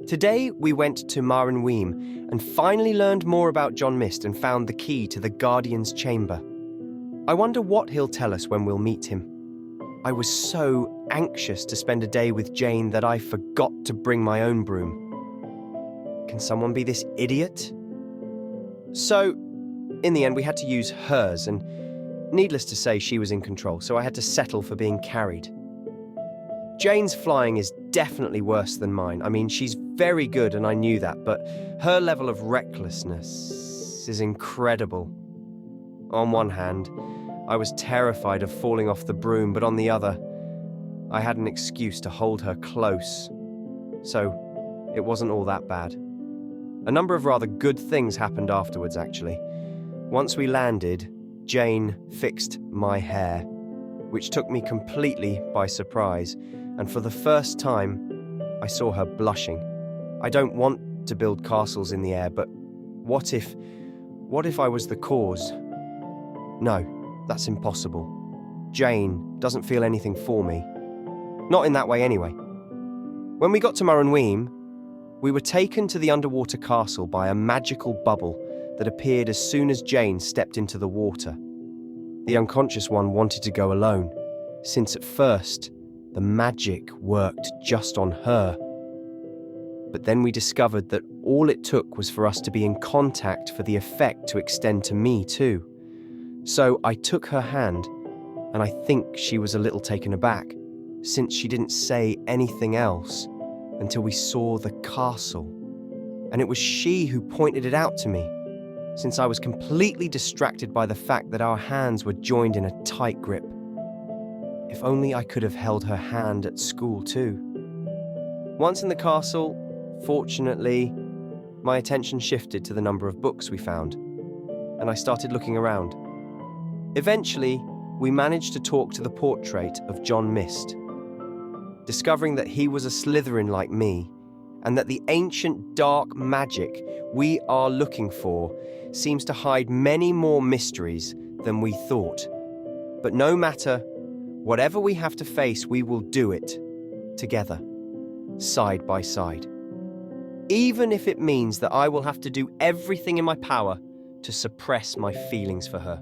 Today, we went to Marunweem and finally learned more about John Mist and found the key to the Guardian's chamber. I wonder what he'll tell us when we'll meet him. I was so anxious to spend a day with Jane that I forgot to bring my own broom. Can someone be this idiot? So, in the end, we had to use hers, and needless to say, she was in control, so I had to settle for being carried. Jane's flying is definitely worse than mine. I mean, she's very good, and I knew that, but her level of recklessness is incredible. On one hand, I was terrified of falling off the broom, but on the other, I had an excuse to hold her close. So, it wasn't all that bad. A number of rather good things happened afterwards, actually. Once we landed, Jane fixed my hair, which took me completely by surprise, and for the first time, I saw her blushing. I don't want to build castles in the air, but what if I was the cause? No, that's impossible. Jane doesn't feel anything for me. Not in that way anyway. When we got to Marunweem, we were taken to the underwater castle by a magical bubble that appeared as soon as Jane stepped into the water. The unconscious one wanted to go alone, since at first, the magic worked just on her. But then we discovered that all it took was for us to be in contact for the effect to extend to me too. So I took her hand, and I think she was a little taken aback, since she didn't say anything else until we saw the castle. And it was she who pointed it out to me, since I was completely distracted by the fact that our hands were joined in a tight grip. If only I could have held her hand at school too. Once in the castle, fortunately, my attention shifted to the number of books we found, and I started looking around. Eventually, we managed to talk to the portrait of John Mist, discovering that he was a Slytherin like me, and that the ancient dark magic we are looking for seems to hide many more mysteries than we thought. But no matter, whatever we have to face, we will do it together, side by side. Even if it means that I will have to do everything in my power to suppress my feelings for her.